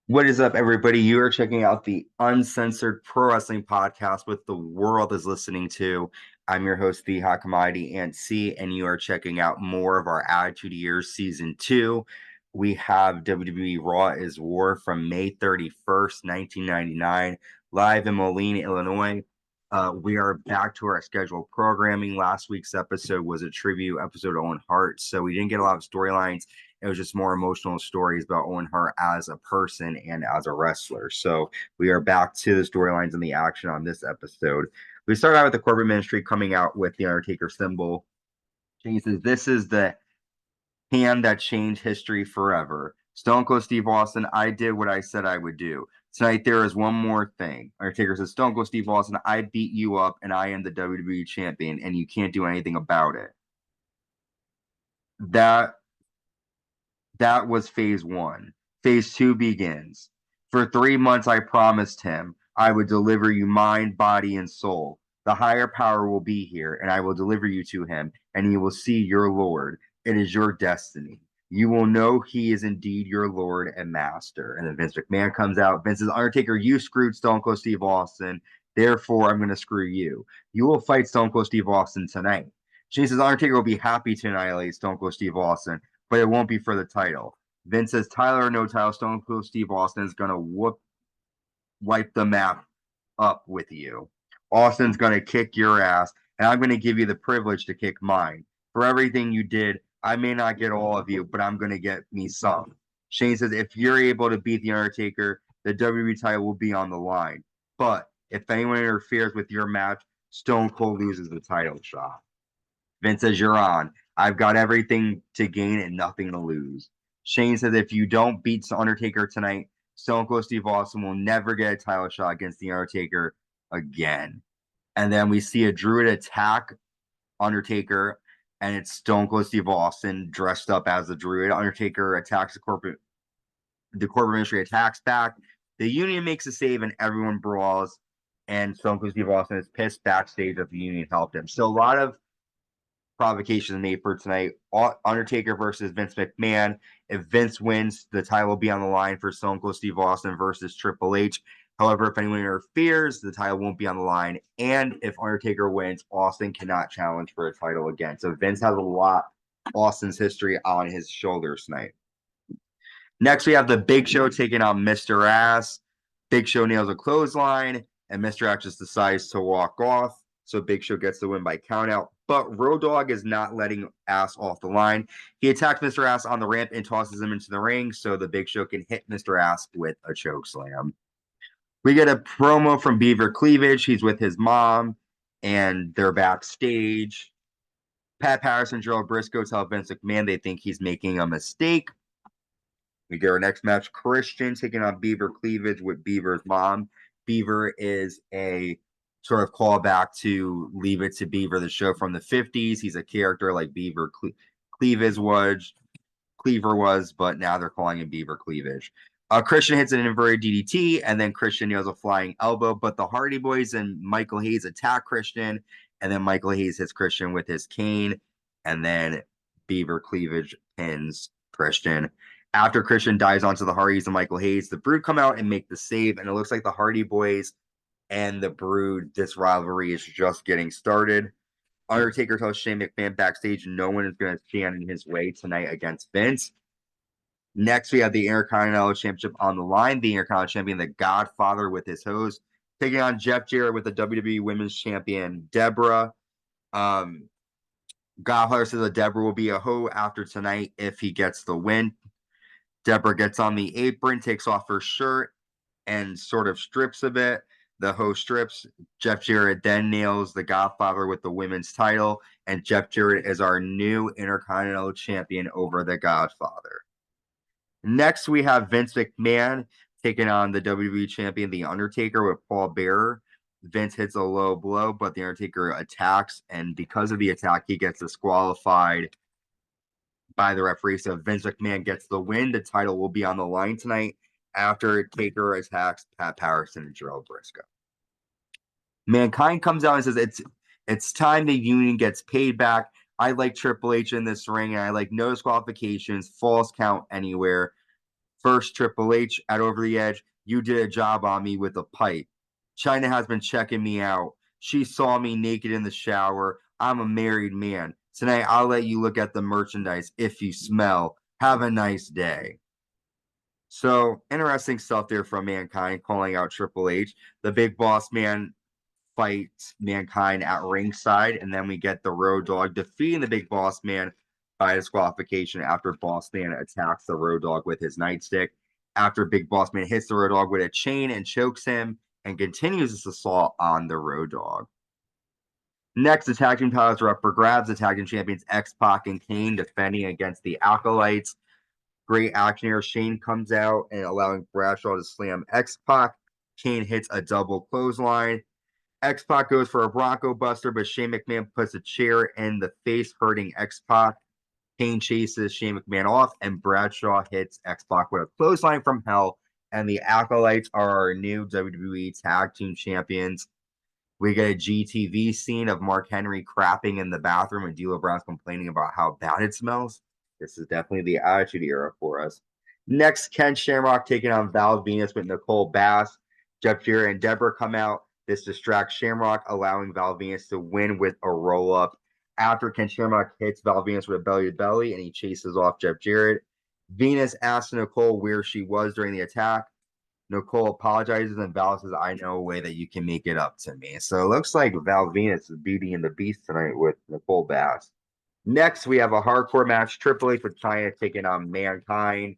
What is up, everybody? You are checking out the Uncensored Pro Wrestling Podcast, what the world is listening to. I'm your host, the Hot Commodity Ant C, and you are checking out more of our Attitude Years Season 2. We have WWE Raw is War from May 31st, 1999, live in Moline, Illinois. We are back to our scheduled programming. Last week's episode was a tribute episode to Owen Hart, so we didn't get a lot of storylines. It was just more emotional stories about Owen Hart as a person and as a wrestler. So we are back to the storylines and the action on this episode. We start out with the corporate ministry coming out with the Undertaker symbol. He says, "This is the hand that changed history forever. Stone Cold Steve Austin, I did what I said I would do. Tonight there is one more thing." Undertaker says, "Stone Cold Steve Austin, I beat you up and I am the WWE champion and you can't do anything about it." That That was phase one. Phase two begins. For 3 months, I promised him I would deliver you mind, body, and soul. The higher power will be here, and I will deliver you to him, and you will see your Lord. It is your destiny. You will know he is indeed your Lord and Master. And then Vince McMahon comes out. Vince says, "Undertaker, you screwed Stone Cold Steve Austin. Therefore, I'm going to screw you. You will fight Stone Cold Steve Austin tonight." She says, "Undertaker will be happy to annihilate Stone Cold Steve Austin, but it won't be for the title." Vince says, "Tyler or no title, Stone Cold Steve Austin is going to wipe the map up with you. Austin's going to kick your ass, and I'm going to give you the privilege to kick mine. For everything you did, I may not get all of you, but I'm going to get me some." Shane says, "If you're able to beat The Undertaker, the WWE title will be on the line. But if anyone interferes with your match, Stone Cold loses the title shot." Vince says, "You're on. I've got everything to gain and nothing to lose." Shane says, "If you don't beat The Undertaker tonight, Stone Cold Steve Austin will never get a title shot against The Undertaker again." And then we see a Druid attack Undertaker, and it's Stone Cold Steve Austin dressed up as the Druid. Undertaker attacks the corporate ministry attacks back. The Union makes a save, and everyone brawls. And Stone Cold Steve Austin is pissed backstage that the Union helped him. So a lot of provocations made for tonight. Undertaker versus Vince McMahon. If Vince wins, the title will be on the line for Stone Cold Steve Austin versus Triple H. However, if anyone interferes, the title won't be on the line. And if Undertaker wins, Austin cannot challenge for a title again. So Vince has a lot Austin's history on his shoulders tonight. Next, we have the Big Show taking on Mr. Ass. Big Show nails a clothesline, and Mr. Ass just decides to walk off. So Big Show gets the win by countout. But Road Dogg is not letting Ass off the line. He attacks Mr. Ass on the ramp and tosses him into the ring so the Big Show can hit Mr. Ass with a choke slam. We get a promo from Beaver Cleavage. He's with his mom, and they're backstage. Pat Patterson and Gerald Briscoe tell Vince McMahon they think he's making a mistake. We get our next match, Christian taking on Beaver Cleavage with Beaver's mom. Beaver is a sort of callback to Leave It to Beaver, the show from the 50s. He's a character like Beaver Cleavage Cleaver was, but now they're calling him Beaver Cleavage. Christian hits an inverted DDT, and then Christian nails a flying elbow, but the Hardy Boys and Michael Hayes attack Christian, and then Michael Hayes hits Christian with his cane, and then Beaver Cleavage pins Christian. After Christian dives onto the Hardys and Michael Hayes, the Brood come out and make the save, and it looks like the Hardy Boys and the Brood, this rivalry is just getting started. Undertaker tells Shane McMahon backstage no one is going to stand in his way tonight against Vince. Next, we have the Intercontinental Championship on the line. The Intercontinental Champion, the Godfather, with his hose, taking on Jeff Jarrett with the WWE Women's Champion, Debra. Godfather says that Debra will be a hoe after tonight if he gets the win. Debra gets on the apron, takes off her shirt, and sort of strips a bit. The hoe strips. Jeff Jarrett then nails the Godfather with the women's title, and Jeff Jarrett is our new Intercontinental Champion over the Godfather. Next, we have Vince McMahon taking on the WWE Champion The Undertaker with Paul Bearer. Vince hits a low blow, but The Undertaker attacks, and because of the attack, he gets disqualified by the referee. So Vince McMahon gets the win. The title will be on the line tonight after Taker attacks Pat Patterson and Gerald Briscoe. Mankind comes out and says it's time the Union gets paid back. I like Triple H in this ring, and I like no disqualifications, false count anywhere. First, Triple H at Over the Edge. You did a job on me with a pipe. Chyna has been checking me out. She saw me naked in the shower. I'm a married man. Tonight, I'll let you look at the merchandise if you smell. Have a nice day. So, interesting stuff there from Mankind calling out Triple H. The Big Boss Man fights Mankind at ringside, and then we get the Road Dogg defeating the Big Boss Man by disqualification after Boss Man attacks the Road Dogg with his nightstick. After Big Boss Man hits the Road Dogg with a chain and chokes him and continues this assault on the Road Dogg. Next, the tag team titles are up for grabs. The tag team champions X-Pac and Kane defending against the Acolytes. Great action here. Shane comes out and allowing Bradshaw to slam X-Pac. Kane hits a double clothesline. X-Pac goes for a Bronco Buster, but Shane McMahon puts a chair in the face, hurting X-Pac. Kane chases Shane McMahon off, and Bradshaw hits X-Pac with a clothesline from hell. And the Acolytes are our new WWE Tag Team Champions. We get a GTV scene of Mark Henry crapping in the bathroom, and D'Lo Brown's complaining about how bad it smells. This is definitely the Attitude Era for us. Next, Ken Shamrock taking on Val Venus with Nicole Bass. Jeff Jarrett and Debra come out. This distracts Shamrock, allowing Val Venus to win with a roll-up. After Ken Shamrock hits Val Venus with a belly-to-belly, and he chases off Jeff Jarrett. Venus asks Nicole where she was during the attack. Nicole apologizes, and Val says, I know a way that you can make it up to me. So it looks like Val Venus is Beauty and the Beast tonight with Nicole Bass. Next, we have a hardcore match. Triple H with Chyna taking on Mankind.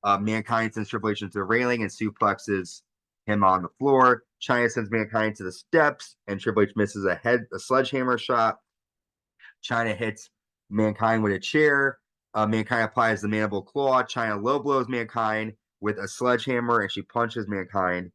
Mankind sends Triple H into the railing and suplexes him on the floor. Chyna sends Mankind to the steps, and Triple H misses a sledgehammer shot. Chyna hits Mankind with a chair. Mankind applies the mandible claw. Chyna low blows Mankind with a sledgehammer, and she punches Mankind.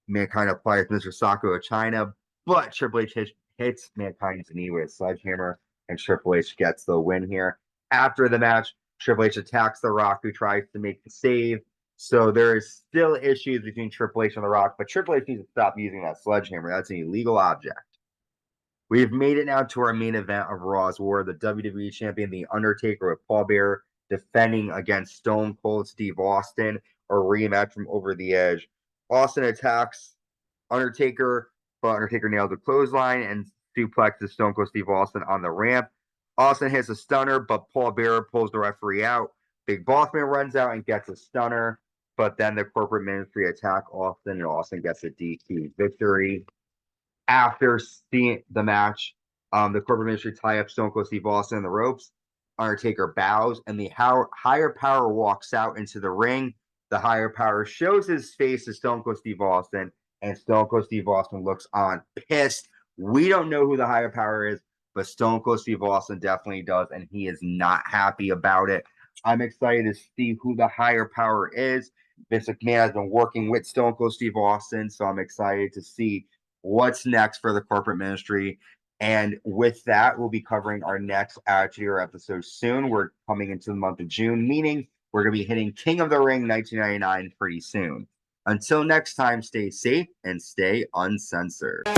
Mankind applies Mr. Sacco to Chyna, but Triple H hits Mankind's knee with a sledgehammer, and Triple H gets the win here. After the match, Triple H attacks The Rock, who tries to make the save. So there is still issues between Triple H and The Rock, but Triple H needs to stop using that sledgehammer. That's an illegal object. We've made it now to our main event of Raw's War, the WWE Champion The Undertaker with Paul Bearer defending against Stone Cold Steve Austin, a rematch from Over the Edge. Austin attacks Undertaker, but Undertaker nails a clothesline and suplexes Stone Cold Steve Austin on the ramp. Austin hits a stunner, but Paul Bearer pulls the referee out. Big Boss Man runs out and gets a stunner, but then the corporate ministry attack Austin, and Austin gets a DQ victory. After seeing the match, the corporate ministry tie up Stone Cold Steve Austin in the ropes. Undertaker bows, and the higher power walks out into the ring. The higher power shows his face to Stone Cold Steve Austin, and Stone Cold Steve Austin looks on pissed. We don't know who the higher power is, but Stone Cold Steve Austin definitely does, and he is not happy about it. I'm excited to see who the higher power is. Vince McMahon has been working with Stone Cold Steve Austin, so I'm excited to see what's next for the corporate ministry. And with that, we'll be covering our next Attitude Era episode soon. We're coming into the month of June, meaning we're going to be hitting King of the Ring 1999 pretty soon. Until next time, stay safe and stay uncensored.